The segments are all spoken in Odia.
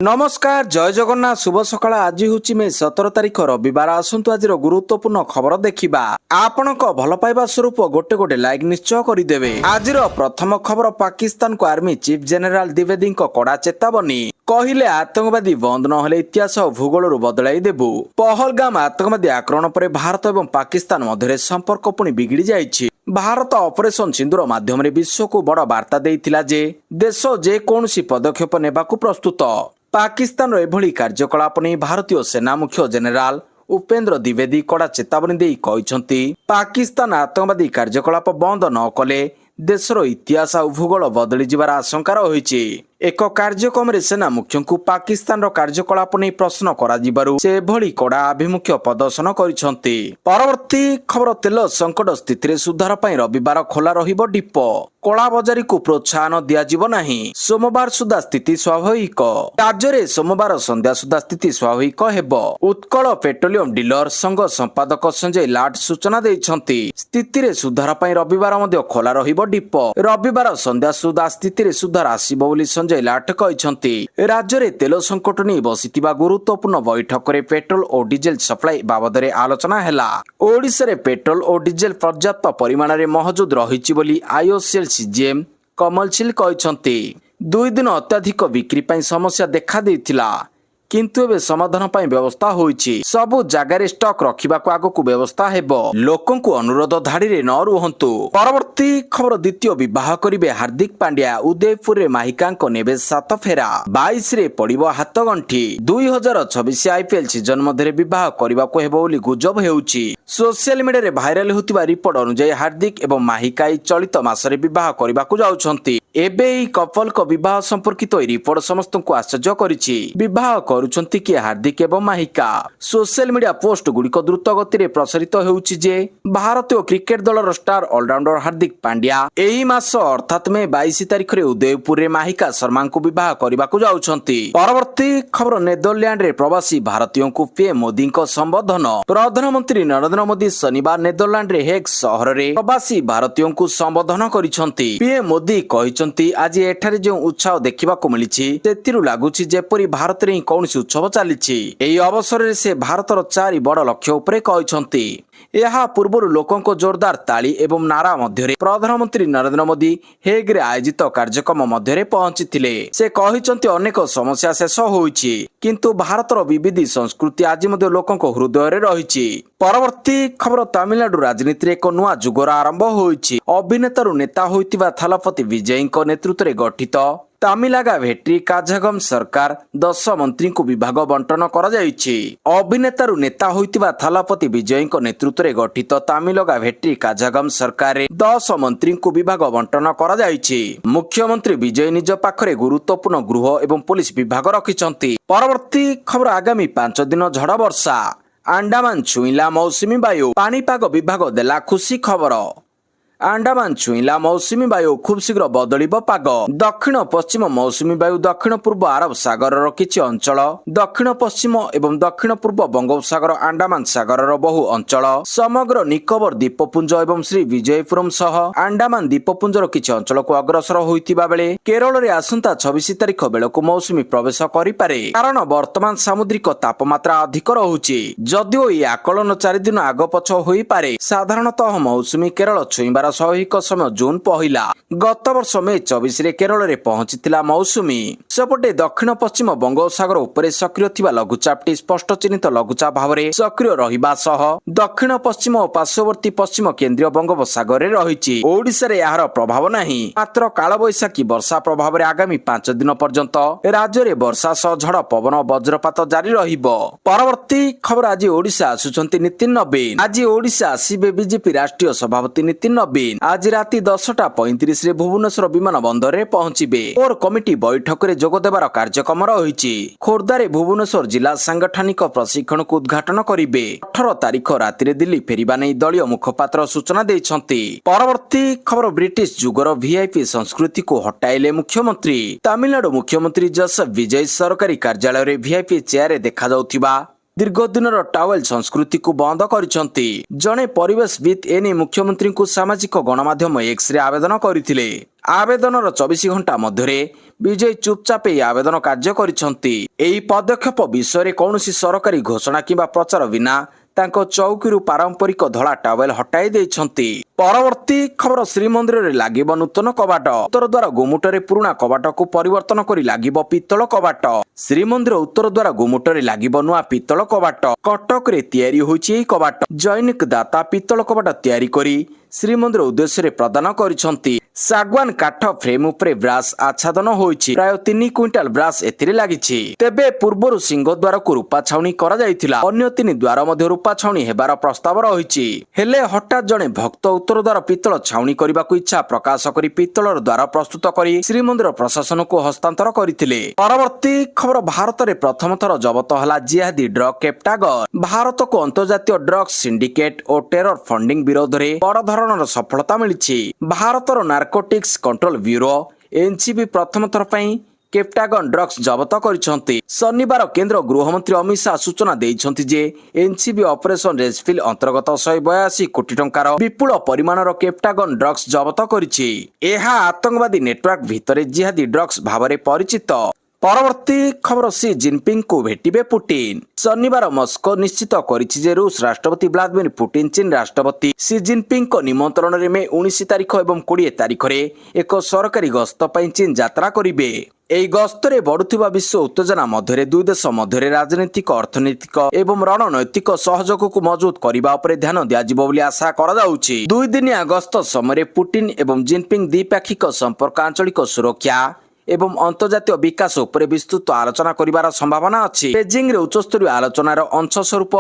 नमस्कार जय जगन्नाथ शुभ सकाळ आज हूँ मे 17 तारिख रविवार आसतु आज गुरुत्वपूर्ण खबर देखा आपण भल पाइबा स्वरूप गोटे गोटे लाइक निश्चय करदे। आज प्रथम खबर पाकिस्तान को आर्मी चीफ जनरल द्विवेदी कड़ा चेतावनी कहले आतंकवादी बंद नहले इतिहास और भूगोल बदलाई देबु। पहलगाम आतंकवादी आक्रमण पर भारत और पाकिस्तान मध्य संपर्क पुणी बिगिड़ी जाइछि। भारत ऑपरेशन सिंदूर माध्यम विश्व को बड़ वार्ता देइथिला जे देश जे कौनसी पदक्षेप नेबाकू प्रस्तुत। पाकिस्तान एभली कार्यकलाप नहीं भारतीय सेना मुख्य जनरल उपेंद्र द्विवेदी कड़ा चेतावनी दे कहते पाकिस्तान आतंकवादी कार्यकलाप बंद न कले देशर इतिहास और भूगोल बदली जीवार आशंका रही। एक कार्यक्रम सेना मुख्य को पाकिस्तान कार्यकलाप नहीं प्रश्न कर से भली कड़ा आभिमुख्य प्रदर्शन करिसेंती। परवर्ती खबर तेल संकट स्थिति सुधार पर रविवार खोला रहिबो डिप। कला बजारी को प्रोत्साहन दियाजिबो नाही। सोमवार सुधा स्थिति स्वाभाविक। राज्य में सोमवार संध्या सुधा स्थिति स्वाभाविक हेबो। उत्कल पेट्रोलियम डीलर संघ संपादक संजय लाट सूचना देइछंती। स्थिति रे सुधार पर रविवार मध्य खोला रहिबो डिप। रविवार संध्या सुधा स्थिति रे सुधार आसीबो बोली संजय लाट कहते राज्य में तेल संकट नहीं बसिथिबा गुरुत्वपूर्ण बैठक में पेट्रोल और डीजेल सप्लाई बाबद आलोचना हैला। ओडिशा रे पेट्रोल और डीजेल पर्याप्त परिमाण में मौजूद रही बोली आईओसीएल सीजीएम कमल कहते 2 दिन अत्याधिक बिक्री पर समस्या देखा देइथिला किंतु एबे समाधान ପାଇଁ व्यवस्था होईछि। सबु जगार स्टॉक रखिबा को आगो को व्यवस्था हेबो। लोकन को अनुरोध धाड़ी रे न रुहंतु। परवर्ती खबर द्वितीय विवाह करिवे हार्दिक पांड्या। उदयपुर रे माहिका को नेबे 7 फेरा 22 रे पड़िबो हाथ गंठी। 2026 आईपीएल सीजन मध्य विवाह करबा को हेबो बोली गुजब हेउछि। सोशल मीडिया रे वायरल होतिबा रिपोर्ट अनुसार हार्दिक एवं माहिका चलित मासरे विवाह करबा को जाउछंती। एबे ई कपल को विवाह संपर्कित रिपोर्ट समस्त को आश्चर्य करिछि। विवाह करुछंती कि हार्दिक एवं माहिका। सोशल मीडिया पोस्ट गुड़िक द्रुत गति रे प्रसारित हेउछि जे भारतीय क्रिकेट दलर स्टार ऑलराउंडर हार्दिक पांड्या एही मास अर्थात मे 22 तारिख रे उदयपुर रे माहिका शर्मा को विवाह करबा को जाउछंती। परवर्ती खबर नेदरलैंड रे प्रवासी भारतीयों को पीएम मोदी को संबोधन। प्रधानमंत्री नरेंद्र मोदी शनिवार नेदरलैंड रे हेग शहर रे प्रवासी भारतीयों को संबोधन करिसंती। पीएम मोदी कहिसंती आज एठारे जो उत्साह देखिबा को मिलिछि तेतिरु लागुछि जेपरि भारत रे कौनसी उत्सव चलिछि। एही अवसर रे से भारतर 4 बड़ लक्ष्य उपरे कहिसंती। यह पूर्व लोकों को जोरदार ताली एवं नारा मध्य प्रधानमंत्री नरेंद्र मोदी हेग रे आयोजित कार्यक्रम मध्य पहुंची। से कहिसंती अनेक समस्या शेष होईछि किंतु भारतर विविध संस्कृति आज मध्य लोकों को हृदय रे रहिछि। परवर्ती खबर तमिलनाडु राजनीति एक नुआ जुगर आरंभ होईछि। अभिनेतारू नेता होइतिबा थलपति विजय नेतृत्व में गठित तामिलागा भेट्री काझागम सरकार 10 मंत्री को विभाग बंटन करा जायछि। अभिनेतारू नेता होइतिबा थलपति विजय नेतृत्व में गठित तामिलगा भेट्री काझागम सरकार 10 मंत्री को विभाग बंटन करा जायछि। मुख्यमंत्री विजय निज पाखरे गुरुत्वपूर्ण गृह एवं पुलिस विभाग रखिछंती। परवर्ती खबर आगामी 5 दिन झड़ वर्षा। अंडमान छुईला मौसुमी वायु। पानीपाग विभाग देला खुशी खबर। अंडमान छुईला मौसुमी वायु खूब शीघ्र बदलिब पाग। दक्षिण पश्चिम मौसुमी वायु दक्षिण पूर्व अरब सागर किछि अंचल दक्षिण पश्चिम एवं दक्षिण पूर्व बंगोपसागर अंडमान सागर बहु अंचल समग्र निकोबर द्वीपपुंज एवं श्री विजयपुरम सह अंडमान द्वीपपुंजर किछि अंचल को अग्रसर होइतिबा बेले केरल रे आसंता 26 तारिख बेलକୁ मौसुमी प्रवेश करिपारे कारण वर्तमान सामुद्रिक तापमात्रा अधिक रहुछि। जदिओ ई आकलन 4 दिन आग पछ होई पारे साधारणतः मौसुमी केरल छुईबार स्वाभाविक समय जून पहिला। गत वर्ष मे 24 रे केरल रे पहुंचीथिला मौसुमी। सेपटे दक्षिण पश्चिम बंगोपसागर उपरे सक्रिय थिबा लघुचापटी स्पष्ट चिन्हित लघुचाप भावरे सक्रिय रहिबा सह दक्षिण पश्चिम और पार्श्ववर्ती पश्चिम केंद्रीय बंगोपसागर रे रहिछि। ओडिशा रे यार प्रभाव नाही। मात्र कालबैशाखी वर्षा प्रभाव रे आगामी 5 दिन पर्यंत राज्य रे वर्षा सह झड़ पवन वज्रपात जारी रहिबो। परवर्ती खबर आज ओडिशा आसुचंती नितिन नवीन। आज ओडिशा आसीबे बीजेपी राष्ट्रीय सभापति नितिन नवीन। आज राति 10:35 रे भुवनेश्वर विमान बंदर रे पहुंचीबे। कोर कमिटी बैठक रे जोग देबार कार्यक्रम रहिछि। खोर्धा रे भुवनेश्वर जिला सांगठनिक प्रशिक्षण को उद्घाटन करिबे। 18 तारिख राति रे दिल्ली फेरिबा नै दलीय मुखपात्र सूचना दैछंती। परवर्ती खबर ब्रिटिश जुगर वीआईपी संस्कृति को हटाइले मुख्यमंत्री। तमिलनाडु मुख्यमंत्री जोसेफ विजय सरकारी कार्यालय रे वीआईपी चेयर रे देखा जाउथिबा दीर्घ दिनर टावेल संस्कृति को बंद करिसंती। जणे परिवेशविद एने मुख्यमंत्री को सामाजिक गणमाध्यम एक्स रे आवेदन करथिले। आवेदनर 24 घंटा मध्य विजय चुपचाप ଏହି आवेदन कार्य କରିଛନ୍ତି। ଏହି ପଦକ୍ଷେପ ବିଷୟରେ କୌଣସି ସରକାରୀ ଘୋଷଣା କିମ୍ବା ପ୍ରଚାର ବିନା ତାଙ୍କ ଚୌକିରୁ ପାରମ୍ପରିକ ଧଳା ଟାୱେଲ ହଟାଇ ଦେଇଛନ୍ତି। ପରବର୍ତ୍ତୀ ଖବର ଶ୍ରୀମନ୍ଦିରରେ ଲାଗିବ ନୂତନ କବାଟ। ଉତ୍ତର ଦ୍ୱାର ଗୁମୁଟରେ ପୁରୁଣା କବାଟକୁ ପରିବର୍ତ୍ତନ କରି ଲାଗିବ ପିତ୍ତଳ କବାଟ। ଶ୍ରୀମନ୍ଦିର ଉତ୍ତର ଦ୍ୱାର ଗୁମୁଟରେ ଲାଗିବ ନୂଆ ପିତ୍ତଳ କବାଟ। କଟକରେ ତିଆରି ହୋଇଛି ଏହି କବାଟ। ଜୈନିକ ଦାତା ପିତ୍ତଳ କବାଟ ତିଆରି କରି ଶ୍ରୀମନ୍ଦିର ଉଦ୍ଦେଶ୍ୟରେ ପ୍ରଦାନ କରିଛନ୍ତି। ଶାଗୁଆନ କାଠ ଫ୍ରେମ୍ ଉପରେ ବ୍ରାସ୍ ଆଚ୍ଛାଦନ ହୋଇଛି। ପ୍ରାୟ 3 କ୍ୱିଣ୍ଟାଲ ବ୍ରାସ୍ ଏଥିରେ ଲାଗିଛି। ତେବେ ପୂର୍ବରୁ ସିଂହ ଦ୍ୱାରକୁ ରୂପା ଛାଉଣି କରାଯାଇଥିଲା। ଅନ୍ୟ 3 ଦ୍ୱାର ମଧ୍ୟ ରୂପା ଛାଉଣି ହେବାର ପ୍ରସ୍ତାବ ରହିଛି। ହେଲେ ହଠାତ୍ ଜଣେ ଭକ୍ତ ଉତ୍ତର ଦ୍ୱାର ପିତ୍ତଳ ଛାଉଣି କରିବାକୁ ଇଚ୍ଛା ପ୍ରକାଶ କରି ପିତ୍ତଳର ଦ୍ୱାର ପ୍ରସ୍ତୁତ କରି ଶ୍ରୀମନ୍ଦିର ପ୍ରଶାସନକୁ ହସ୍ତାନ୍ତର କରିଥିଲେ। ପରବର୍ତ୍ତୀ ଖବର ଭାରତରେ ପ୍ରଥମ ଥର ଜବତ ହେଲା ଜିହାଦୀ ଡ୍ରଗ୍ କେପ୍ଟାଗନ। ଭାରତକୁ ଅନ୍ତର୍ଜାତୀୟ ଡ୍ରଗ୍ସ ସିଣ୍ଡିକେଟ ଓ ଟେରର ଫଣ୍ଡିଂ ବିରୋଧରେ ବଡ଼ ଧରଣର ସଫଳତା ମିଳିଛି। ଭାରତର ନାର୍କୋଟିକ୍ସ କଣ୍ଟ୍ରୋଲ ବ୍ୟୁରୋ ଏନସିବି ପ୍ରଥମ ଥର ପାଇଁ କେପ୍ଟାଗନ ଡ୍ରଗ୍ସ ଜବତ କରିଛନ୍ତି। ଶନିବାର କେନ୍ଦ୍ର ଗୃହମନ୍ତ୍ରୀ ଅମିତ ଶାହ ସୂଚନା ଦେଇଛନ୍ତି ଯେ ଏନସିବି ଅପରେସନ ରେଜଫିଲ୍ ଅନ୍ତର୍ଗତ 182 କୋଟି ଟଙ୍କାର ବିପୁଳ ପରିମାଣର କେପ୍ଟାଗନ ଡ୍ରଗ୍ସ ଜବତ କରିଛି। ଏହା ଆତଙ୍କବାଦୀ ନେଟୱାର୍କ ଭିତରେ ଜିହାଦୀ ଡ୍ରଗ୍ସ ଭାବରେ ପରିଚିତ। ପରବର୍ତ୍ତୀ ଖବର ସି ଜିନପିଙ୍ଗଙ୍କୁ ଭେଟିବେ ପୁଟିନ। ଶନିବାର ମସ୍କୋ ନିଶ୍ଚିତ କରିଛି ଯେ ରୁଷ ରାଷ୍ଟ୍ରପତି ଭ୍ଲାଦିମିର ପୁଟିନ ଚୀନ ରାଷ୍ଟ୍ରପତି ସି ଜିନପିଙ୍ଗଙ୍କ ନିମନ୍ତ୍ରଣରେ ମେ 19 ତାରିଖ ଏବଂ 20 ତାରିଖରେ ଏକ ସରକାରୀ ଗସ୍ତ ପାଇଁ ଚୀନ ଯାତ୍ରା କରିବେ। ଏହି ଗସ୍ତରେ ବଢୁଥିବା ବିଶ୍ୱ ଉତ୍ତେଜନା ମଧ୍ୟରେ ଦୁଇ ଦେଶ ମଧ୍ୟରେ ରାଜନୈତିକ ଅର୍ଥନୈତିକ ଏବଂ ରଣନୈତିକ ସହଯୋଗକୁ ମଜବୁତ କରିବା ଉପରେ ଧ୍ୟାନ ଦିଆଯିବ ବୋଲି ଆଶା କରାଯାଉଛି। 2 ଦିନିଆ ଗସ୍ତ ସମୟରେ ପୁଟିନ ଏବଂ ଜିନପିଙ୍ଗ ଦ୍ୱିପାକ୍ଷିକ ସମ୍ପର୍କ ଆଞ୍ଚଳିକ ସୁରକ୍ଷା ଏବଂ ଅନ୍ତର୍ଜାତୀୟ ବିକାଶ ଉପରେ ବିସ୍ତୃତ ଆଲୋଚନା କରିବାର ସମ୍ଭାବନା ଅଛି। ବେଜିଂରେ ଉଚ୍ଚସ୍ତରୀୟ ଆଲୋଚନାର ଅଂଶ ସ୍ୱରୂପ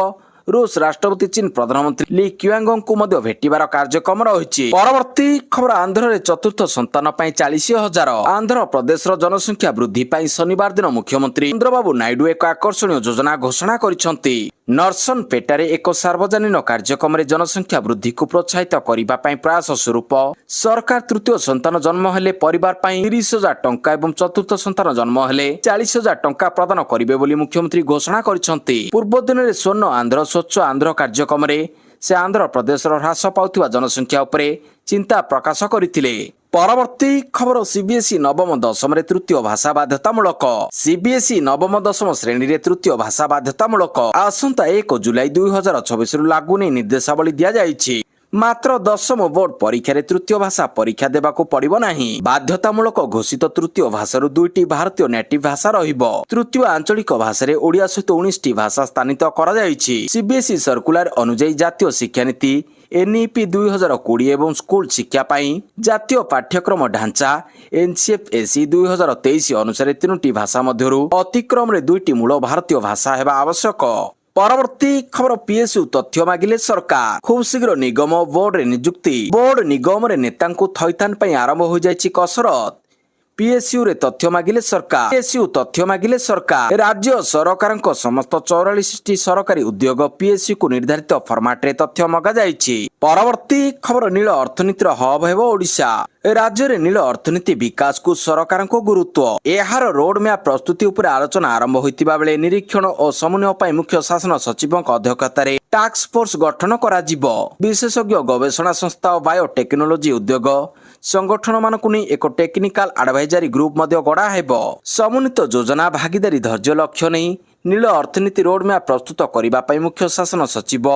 ରୁଷ ରାଷ୍ଟ୍ରପତି ଚୀନ ପ୍ରଧାନମନ୍ତ୍ରୀ ଲି କ୍ୟୁଆଙ୍ଗଙ୍କୁ ମଧ୍ୟ ଭେଟିବାର କାର୍ଯ୍ୟକ୍ରମ ରହିଛି। ପରବର୍ତ୍ତୀ ଖବର ଆନ୍ଧ୍ରରେ ଚତୁର୍ଥ ସନ୍ତାନ ପାଇଁ 40,000। ଆନ୍ଧ୍ରପ୍ରଦେଶର ଜନସଂଖ୍ୟା ବୃଦ୍ଧି ପାଇଁ ଶନିବାର ଦିନ ମୁଖ୍ୟମନ୍ତ୍ରୀ ଚନ୍ଦ୍ରବାବୁ ନାଇଡୁ ଏକ ଆକର୍ଷଣୀୟ ଯୋଜନା ଘୋଷଣା କରିଛନ୍ତି। ନରସନପେଟାରେ ଏକ ସାର୍ବଜନୀନ କାର୍ଯ୍ୟକ୍ରମରେ ଜନସଂଖ୍ୟା ବୃଦ୍ଧିକୁ ପ୍ରୋତ୍ସାହିତ କରିବା ପାଇଁ ପ୍ରୟାସ ସ୍ୱରୂପ ସରକାର ତୃତୀୟ ସନ୍ତାନ ଜନ୍ମ ହେଲେ ପରିବାର ପାଇଁ 30,000 ଟଙ୍କା ଏବଂ ଚତୁର୍ଥ ସନ୍ତାନ ଜନ୍ମ ହେଲେ 40,000 ଟଙ୍କା ପ୍ରଦାନ କରିବେ ବୋଲି ମୁଖ୍ୟମନ୍ତ୍ରୀ ଘୋଷଣା କରିଛନ୍ତି। ପୂର୍ବ ଦିନରେ ସ୍ୱର୍ଣ୍ଣ ଆନ୍ଧ୍ର ସ୍ୱଚ୍ଛ ଆନ୍ଧ୍ର କାର୍ଯ୍ୟକ୍ରମରେ ସେ ଆନ୍ଧ୍ରପ୍ରଦେଶର ହ୍ରାସ ପାଉଥିବା ଜନସଂଖ୍ୟା ଉପରେ ଚିନ୍ତା ପ୍ରକାଶ କରିଥିଲେ। ପରବର୍ତ୍ତୀ ଖବର ସିବିଏସ୍ଇ ନବମ ଦଶମରେ ତୃତୀୟ ଭାଷା ବାଧ୍ୟତାମୂଳକ। ସିବିଏସ୍ଇ ନବମ ଦଶମ ଶ୍ରେଣୀରେ ତୃତୀୟ ଭାଷା ବାଧ୍ୟତାମୂଳକ। ଆସନ୍ତା 1 ଜୁଲାଇ 2026ରୁ ଲାଗୁ ନେଇ ନିର୍ଦ୍ଦେଶାବଳୀ ଦିଆଯାଇଛି। ମାତ୍ର ଦଶମ ବୋର୍ଡ ପରୀକ୍ଷାରେ ତୃତୀୟ ଭାଷା ପରୀକ୍ଷା ଦେବାକୁ ପଡ଼ିବ ନାହିଁ। ବାଧ୍ୟତାମୂଳକ ଘୋଷିତ ତୃତୀୟ ଭାଷାରୁ 2ଟି ଭାରତୀୟ ନେଟିଭ ଭାଷା ରହିବ। ତୃତୀୟ ଆଞ୍ଚଳିକ ଭାଷାରେ ଓଡ଼ିଆ ସହିତ 19ଟି ଭାଷା ସ୍ଥାନିତ କରାଯାଇଛି। ସିବିଏସ୍ଇ ସର୍କୁଲାର ଅନୁଯାୟୀ ଜାତୀୟ ଶିକ୍ଷାନୀତି ଏନ୍ଇପି 2020 ଏବଂ ସ୍କୁଲ ଶିକ୍ଷା ପାଇଁ ଜାତୀୟ ପାଠ୍ୟକ୍ରମ ଢାଞ୍ଚା ଏନ୍ସିଏଫ୍ଏସି 2023 ଅନୁସାରେ 3ଟି ଭାଷା ମଧ୍ୟରୁ ଅତିକ୍ରମରେ 2ଟି ମୂଳ ଭାରତୀୟ ଭାଷା ହେବା ଆବଶ୍ୟକ। ପରବର୍ତ୍ତୀ ଖବର ପିଏସ୍ୟୁ ତଥ୍ୟ ମାଗିଲେ ସରକାର। ଖୁବ୍ ଶୀଘ୍ର ନିଗମ ବୋର୍ଡରେ ନିଯୁକ୍ତି। ବୋର୍ଡ ନିଗମରେ ନେତାଙ୍କୁ ଥଇଥାନ ପାଇଁ ଆରମ୍ଭ ହୋଇଯାଇଛି କସରତ। ପିଏସ୍ୟୁରେ ତଥ୍ୟ ମାଗିଲେ ସରକାର। ପିଏସ୍ୟୁ ତଥ୍ୟ ମାଗିଲେ ସରକାର। ରାଜ୍ୟ ସରକାରଙ୍କ ସମସ୍ତ 44ଟି ସରକାରୀ ଉଦ୍ୟୋଗ ପିଏସ୍ୟୁକୁ ନିର୍ଦ୍ଧାରିତ ଫର୍ମାଟରେ ତଥ୍ୟ ମଗାଯାଇଛି। ପରବର୍ତ୍ତୀ ଖବର ନୀଳ ଅର୍ଥନୀତିର ହବ ହେବ ଓଡ଼ିଶା। ରାଜ୍ୟରେ ନୀଳ ଅର୍ଥନୀତି ବିକାଶକୁ ସରକାରଙ୍କ ଗୁରୁତ୍ୱ। ଏହାର ରୋଡ୍ ମ୍ୟାପ୍ ପ୍ରସ୍ତୁତି ଉପରେ ଆଲୋଚନା ଆରମ୍ଭ ହୋଇଥିବା ବେଳେ ନିରୀକ୍ଷଣ ଓ ସମନ୍ୱୟ ପାଇଁ ମୁଖ୍ୟ ଶାସନ ସଚିବଙ୍କ ଅଧ୍ୟକ୍ଷତାରେ ଟାସ୍କ ଫୋର୍ସ ଗଠନ କରାଯିବ। ବିଶେଷଜ୍ଞ ଗବେଷଣା ସଂସ୍ଥା ଓ ବାୟୋଟେକ୍ନୋଲୋଜି ଉଦ୍ୟୋଗ ସଂଗଠନମାନଙ୍କୁ ନେଇ ଏକ ଟେକ୍ନିକାଲ ଆଡଭାଇଜାରୀ ଗ୍ରୁପ ମଧ୍ୟ ଗଢ଼ା ହେବ। ସମନ୍ୱିତ ଯୋଜନା ଭାଗିଦାରୀ ଧୈର୍ଯ୍ୟ ଲକ୍ଷ୍ୟ ନେଇ ନୀଳ ଅର୍ଥନୀତି ରୋଡ୍ ମ୍ୟାପ୍ ପ୍ରସ୍ତୁତ କରିବା ପାଇଁ ମୁଖ୍ୟ ଶାସନ ସଚିବ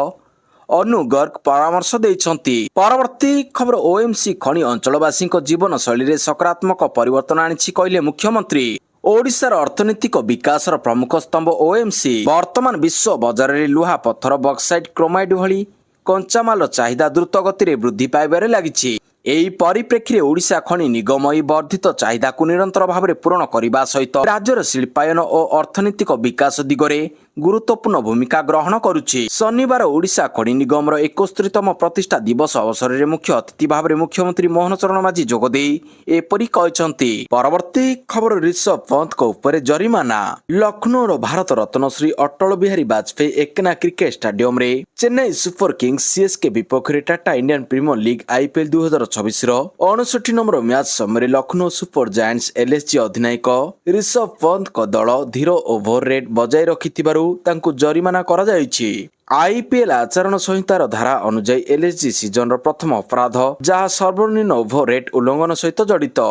ଅନୁ ଗର୍ଗ ପରାମର୍ଶ ଦେଇଛନ୍ତି। ପରବର୍ତ୍ତୀ ଖବର ଓଏମ୍ସି ଖଣି ଅଞ୍ଚଳବାସୀଙ୍କ ଜୀବନଶୈଳୀରେ ସକାରାତ୍ମକ ପରିବର୍ତ୍ତନ ଆଣିଛି କହିଲେ ମୁଖ୍ୟମନ୍ତ୍ରୀ। ଓଡ଼ିଶାର ଅର୍ଥନୈତିକ ବିକାଶର ପ୍ରମୁଖ ସ୍ତମ୍ଭ ଓଏମ୍ସି ବର୍ତ୍ତମାନ ବିଶ୍ୱ ବଜାରରେ ଲୁହା ପଥର ବକ୍ସାଇଟ୍ କ୍ରୋମାଇଡ୍ ଭଳି କଞ୍ଚାମାଲ ଚାହିଦା ଦ୍ରୁତ ଗତିରେ ବୃଦ୍ଧି ପାଇବାରେ ଲାଗିଛି। ଏହି ପରିପ୍ରେକ୍ଷୀରେ ଓଡ଼ିଶା ଖଣି ନିଗମ ଏହି ବର୍ଦ୍ଧିତ ଚାହିଦାକୁ ନିରନ୍ତର ଭାବରେ ପୂରଣ କରିବା ସହିତ ରାଜ୍ୟର ଶିଳ୍ପାୟନ ଓ ଅର୍ଥନୈତିକ ବିକାଶ ଦିଗରେ ଗୁରୁତ୍ୱପୂର୍ଣ୍ଣ ଭୂମିକା ଗ୍ରହଣ କରୁଛି। ଶନିବାର ଓଡ଼ିଶା ଖଣି ନିଗମର 71ତମ ପ୍ରତିଷ୍ଠା ଦିବସ ଅବସରରେ ମୁଖ୍ୟ ଅତିଥି ଭାବରେ ମୁଖ୍ୟମନ୍ତ୍ରୀ ମୋହନ ଚରଣ ମାଝୀ ଯୋଗଦେଇ ଏପରି କହିଛନ୍ତି। ପରବର୍ତ୍ତୀ ଖବର ରିଷଭ ପନ୍ତଙ୍କ ଉପରେ ଜରିମାନା। ଲକ୍ଷ୍ନୌର ଭାରତ ରତ୍ନ ଶ୍ରୀ ଅଟଳ ବିହାରୀ ବାଜପେୟୀ ଏକେନା କ୍ରିକେଟ ଷ୍ଟାଡିୟମରେ ଚେନ୍ନାଇ ସୁପର କିଙ୍ଗସ୍ ସିଏସ୍କେ ବିପକ୍ଷରେ Tata Indian premier league IPL 2026ର 59 ନମ୍ବର ମ୍ୟାଚ୍ ସମୟରେ ଲକ୍ଷ୍ନୌ ସୁପର ଜାୟାଣ୍ଟସ୍ ଏଲ୍ଏସ୍ଜି ଅଧିନାୟକ ରିଷଭ ପନ୍ତଙ୍କ ଦଳ ଧୀର ଓଭର ରେଟ୍ ବଜାୟ ରଖିଥିବାରୁ ତାଙ୍କୁ ଜରିମାନା କରାଯାଇଛି। ଆଇପିଏଲ୍ ଆଚରଣ ସଂହିତାର ଧାରା ଅନୁଯାୟୀ ଏଲ୍ଏସ୍ଜି ସିଜନର ପ୍ରଥମ ଅପରାଧ ଯାହା ସର୍ବନିମ୍ନ ଓଭର ରେଟ୍ ଉଲ୍ଲଂଘନ ସହିତ ଜଡ଼ିତ।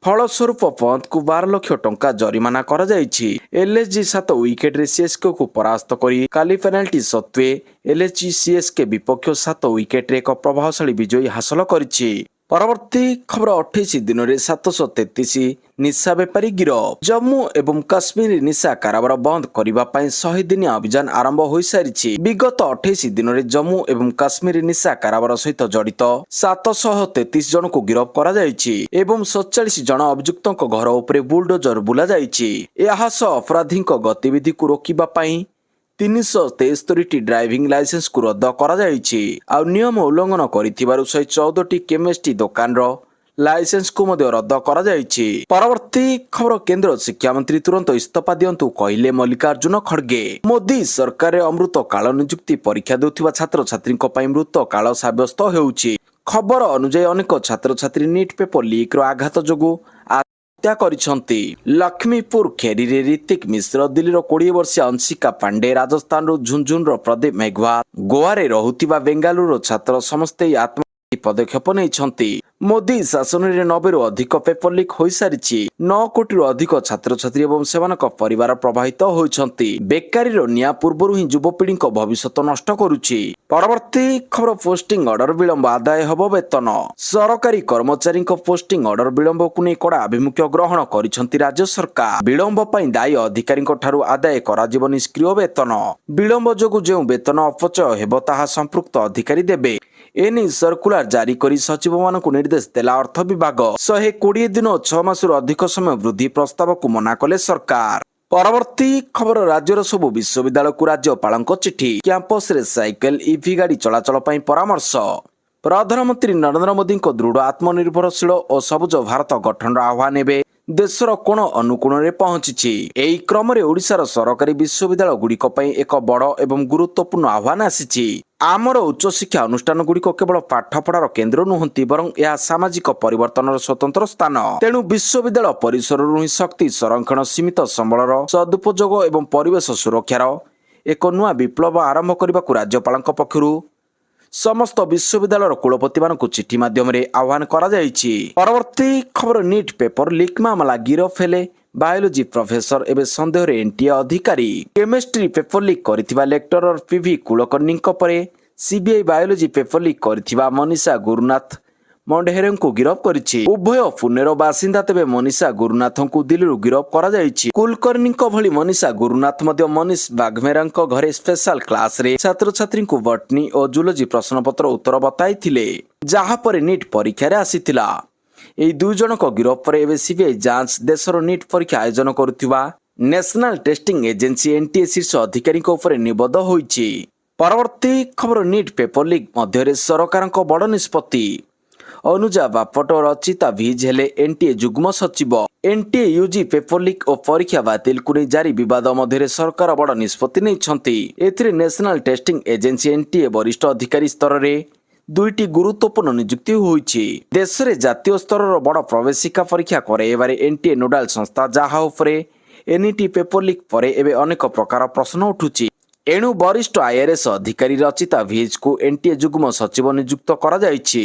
ଫଳସ୍ୱରୂପ ପନ୍ତଙ୍କୁ 12 ଲକ୍ଷ ଟଙ୍କା ଜରିମାନା କରାଯାଇଛି। ଏଲ୍ଏସ୍ଜି 7 ୱିକେଟରେ ସିଏସ୍କେକୁ ପରାସ୍ତ କରି କାଲି ପେନାଲ୍ଟି ସତ୍ତ୍ୱେ ଏଲ୍ଏସ୍ଜି ସିଏସ୍କେ ବିପକ୍ଷ 7 ୱିକେଟରେ ଏକ ପ୍ରଭାବଶାଳୀ ବିଜୟ ହାସଲ କରିଛି। ପରବର୍ତ୍ତୀ ଖବର 28 ଦିନରେ 733 ନିଶା ବେପାରୀ ଗିରଫ। ଜମ୍ମୁ ଏବଂ କାଶ୍ମୀର ନିଶା କାରବାର ବନ୍ଦ କରିବା ପାଇଁ 100 ଦିନିଆ ଅଭିଯାନ ଆରମ୍ଭ ହୋଇସାରିଛି। ବିଗତ 28 ଦିନରେ ଜମ୍ମୁ ଏବଂ କାଶ୍ମୀର ନିଶା କାରବାର ସହିତ ଜଡ଼ିତ 733 ଜଣଙ୍କୁ ଗିରଫ କରାଯାଇଛି ଏବଂ 47 ଜଣ ଅଭିଯୁକ୍ତଙ୍କ ଘର ଉପରେ ବୁଲଡୋଜର ବୁଲାଯାଇଛି। ଏହା ସହ ଅପରାଧୀଙ୍କ ଗତିବିଧିକୁ ରୋକିବା ପାଇଁ 373ଟି ଡ୍ରାଇଭିଂ ଲାଇସେନ୍ସକୁ ରଦ୍ଦ କରାଯାଇଛି। ଆଉ ନିୟମ ଉଲ୍ଲଂଘନ କରିଥିବାରୁ 114ଟି କେମିଷ୍ଟ୍ରି ଦୋକାନର ଲାଇସେନ୍ସକୁ ମଧ୍ୟ ରଦ୍ଦ କରାଯାଇଛି। ପରବର୍ତ୍ତୀ ଖବର କେନ୍ଦ୍ର ଶିକ୍ଷାମନ୍ତ୍ରୀ ତୁରନ୍ତ ଇସ୍ତଫା ଦିଅନ୍ତୁ କହିଲେ ମଲ୍ଲିକାର୍ଜୁନ ଖଡ୍ଗେ। ମୋଦି ସରକାରରେ ଅମୃତ କାଳ ନିଯୁକ୍ତି ପରୀକ୍ଷା ଦେଉଥିବା ଛାତ୍ରଛାତ୍ରୀଙ୍କ ପାଇଁ ମୃତ କାଳ ସାବ୍ୟସ୍ତ ହେଉଛି। ଖବର ଅନୁଯାୟୀ ଅନେକ ଛାତ୍ରଛାତ୍ରୀ ନିଟ୍ ପେପର ଲିକ୍ର ଆଘାତ ଯୋଗୁଁ ହତ୍ୟା କରିଛନ୍ତି। ଲକ୍ଷ୍ମୀପୁର ଖେରିରେ ରିତିକ ମିଶ୍ର, ଦିଲ୍ଲୀର 20 ବର୍ଷୀୟ ଅଂଶିକା ପାଣ୍ଡେ, ରାଜସ୍ଥାନରୁ ଝୁନଝୁନୁର ପ୍ରଦୀପ ମେଘୱାଲ, ଗୋଆରେ ରହୁଥିବା ବେଙ୍ଗାଲୁରୁର ଛାତ୍ର ସମସ୍ତେ ଏହି ଆତ୍ମଘାତୀ ପଦକ୍ଷେପ ନେଇଛନ୍ତି। ମୋଦି ଶାସନରେ 90ରୁ ଅଧିକ ପେପର ଲିକ୍ ହୋଇସାରିଛି। 9 କୋଟିରୁ ଅଧିକ ଛାତ୍ରଛାତ୍ରୀ ଏବଂ ସେମାନଙ୍କ ପରିବାର ପ୍ରଭାବିତ ହୋଇଛନ୍ତି। ବେକାରୀର ନିଆଁ ପୂର୍ବରୁ ହିଁ ଯୁବପିଢ଼ିଙ୍କ ଭବିଷ୍ୟତ ନଷ୍ଟ କରୁଛି। ପରବର୍ତ୍ତୀ ଖବର ପୋଷ୍ଟିଂ ଅର୍ଡର ବିଳମ୍ବ, ଆଦାୟ ହେବ ବେତନ। ସରକାରୀ କର୍ମଚାରୀଙ୍କ ପୋଷ୍ଟିଂ ଅର୍ଡର ବିଳମ୍ବକୁ ନେଇ କଡ଼ା ଆଭିମୁଖ୍ୟ ଗ୍ରହଣ କରିଛନ୍ତି ରାଜ୍ୟ ସରକାର। ବିଳମ୍ବ ପାଇଁ ଦାୟୀ ଅଧିକାରୀଙ୍କ ଠାରୁ ଆଦାୟ କରାଯିବ ନିଷ୍କ୍ରିୟ ବେତନ। ବିଳମ୍ବ ଯୋଗୁଁ ଯେଉଁ ବେତନ ଅପଚୟ ହେବ ତାହା ସମ୍ପୃକ୍ତ ଅଧିକାରୀ ଦେବେ। ଏନେଇ ସର୍କୁଲାର ଜାରି କରି ସଚିବମାନଙ୍କୁ ନିର୍ଦ୍ଦେଶ ଦେଲା ଅର୍ଥ ବିଭାଗ। 120 ଦିନ ଓ 6 ମାସରୁ ଅଧିକ ସମୟ ବୃଦ୍ଧି ପ୍ରସ୍ତାବକୁ ମନା କଲେ ସରକାର। ପରବର୍ତ୍ତୀ ଖବର ରାଜ୍ୟର ସବୁ ବିଶ୍ୱବିଦ୍ୟାଳୟକୁ ରାଜ୍ୟପାଳଙ୍କ ଚିଠି। କ୍ୟାମ୍ପସରେ ସାଇକେଲ, ଇଭି ଗାଡ଼ି ଚଳାଚଳ ପାଇଁ ପରାମର୍ଶ। ପ୍ରଧାନମନ୍ତ୍ରୀ ନରେନ୍ଦ୍ର ମୋଦିଙ୍କ ଦୃଢ଼ ଆତ୍ମନିର୍ଭରଶୀଳ ଓ ସବୁଜ ଭାରତ ଗଠନର ଆହ୍ୱାନ ଏବେ ଦେଶର କୋଣ ଅନୁକୋଣରେ ପହଞ୍ଚିଛି। ଏହି କ୍ରମରେ ଓଡ଼ିଶାର ସରକାରୀ ବିଶ୍ୱବିଦ୍ୟାଳୟ ଗୁଡ଼ିକ ପାଇଁ ଏକ ବଡ଼ ଏବଂ ଗୁରୁତ୍ୱପୂର୍ଣ୍ଣ ଆହ୍ୱାନ ଆସିଛି। ଆମର ଉଚ୍ଚଶିକ୍ଷା ଅନୁଷ୍ଠାନଗୁଡ଼ିକ କେବଳ ପାଠପଢ଼ାର କେନ୍ଦ୍ର ନୁହନ୍ତି, ବରଂ ଏହା ସାମାଜିକ ପରିବର୍ତ୍ତନର ସ୍ୱତନ୍ତ୍ର ସ୍ଥାନ। ତେଣୁ ବିଶ୍ୱବିଦ୍ୟାଳୟ ପରିସରରୁ ହିଁ ଶକ୍ତି ସଂରକ୍ଷଣ, ସୀମିତ ସମ୍ବଳର ସଦୁପଯୋଗ ଏବଂ ପରିବେଶ ସୁରକ୍ଷାର ଏକ ନୂଆ ବିପ୍ଳବ ଆରମ୍ଭ କରିବାକୁ ରାଜ୍ୟପାଳଙ୍କ ପକ୍ଷରୁ ସମସ୍ତ ବିଶ୍ୱବିଦ୍ୟାଳୟର କୁଳପତିମାନଙ୍କୁ ଚିଠି ମାଧ୍ୟମରେ ଆହ୍ୱାନ କରାଯାଇଛି। ପରବର୍ତ୍ତୀ ଖବର ନିଟ୍ ପେପର ଲିକ୍ ମାମଲା, ଗିରଫ ହେଲେ ବାୟୋଲୋଜି ପ୍ରଫେସର, ଏବେ ସନ୍ଦେହରେ ଏନ୍ଟିଏ ଅଧିକାରୀ। କେମିଷ୍ଟ୍ରି ପେପର ଲିକ୍ କରିଥିବା ଲେକ୍ଚରର ପିଭି କୁଳକର୍ଣ୍ଣୀଙ୍କ ପରେ ସିବିଆଇ ବାୟୋଲୋଜି ପେପର ଲିକ୍ କରିଥିବା ମନୀଷା ଗୁରୁନାଥ ମଣ୍ଡହେରଙ୍କୁ ଗିରଫ କରିଛି। ଉଭୟ ପୁନେର ବାସିନ୍ଦା, ତେବେ ମନୀଷା ଗୁରୁନାଥଙ୍କୁ ଦିଲ୍ଲୀରୁ ଗିରଫ କରାଯାଇଛି। କୁଲକର୍ଣ୍ଣୀଙ୍କ ଭଳି ମନୀଷା ଗୁରୁନାଥ ମଧ୍ୟ ମନୀଷ ବାଘମେରାଙ୍କ ଘରେ ସ୍ପେଶାଲ କ୍ଲାସରେ ଛାତ୍ରଛାତ୍ରୀଙ୍କୁ ବଟନୀ ଓ ଜୁଲୋଜି ପ୍ରଶ୍ନପତ୍ର ଉତ୍ତର ବତାଇଥିଲେ, ଯାହା ପରେ ନିଟ୍ ପରୀକ୍ଷାରେ ଆସିଥିଲା। ଏହି 2 ଜଣଙ୍କ ଗିରଫ ପରେ ଏବେ ସିବିଆଇ ଯାଞ୍ଚ ଦେଶର ନିଟ୍ ପରୀକ୍ଷା ଆୟୋଜନ କରୁଥିବା ନ୍ୟାସନାଲ ଟେଷ୍ଟିଂ ଏଜେନ୍ସି ଏନ୍ଟିଏ ଶୀର୍ଷ ଅଧିକାରୀଙ୍କ ଉପରେ ନିବଦ୍ଧ ହୋଇଛି। ପରବର୍ତ୍ତୀ ଖବର ନିଟ୍ ପେପର ଲିକ୍ ମଧ୍ୟରେ ସରକାରଙ୍କ ବଡ଼ ନିଷ୍ପତ୍ତି। ଅନୁଜା ବାପଟ ଓ ରଚିତା ଭିଜ୍ ହେଲେ ଏନ୍ଟିଏ ଯୁଗ୍ମ ସଚିବ। ଏନ୍ଟିଏ ୟୁଜି ପେପର ଲିକ୍ ଓ ପରୀକ୍ଷା ବାତିଲକୁ ନେଇ ଜାରି ବିବାଦ ମଧ୍ୟରେ ସରକାର ବଡ଼ ନିଷ୍ପତ୍ତି ନେଇଛନ୍ତି। ଏଥିରେ ନ୍ୟାସନାଲ ଟେଷ୍ଟିଂ ଏଜେନ୍ସି ଏନ୍ଟିଏ ବରିଷ୍ଠ ଅଧିକାରୀ ସ୍ତରରେ 2ଟି ଗୁରୁତ୍ୱପୂର୍ଣ୍ଣ ନିଯୁକ୍ତି ହୋଇଛି। ଦେଶରେ ଜାତୀୟ ସ୍ତରର ବଡ଼ ପ୍ରବେଶିକା ପରୀକ୍ଷା କରାଇବାରେ ଏନ୍ଟିଏ ନୋଡାଲ ସଂସ୍ଥା, ଯାହା ଉପରେ ଏନ୍ଇଟି ପେପର ଲିକ୍ ପରେ ଏବେ ଅନେକ ପ୍ରକାର ପ୍ରଶ୍ନ ଉଠୁଛି। ଏଣୁ ବରିଷ୍ଠ ଆଇଆର୍ଏସ୍ ଅଧିକାରୀ ରଚିତା ଭିଜ୍ଙ୍କୁ ଏନ୍ଟିଏ ଯୁଗ୍ମ ସଚିବ ନିଯୁକ୍ତ କରାଯାଇଛି।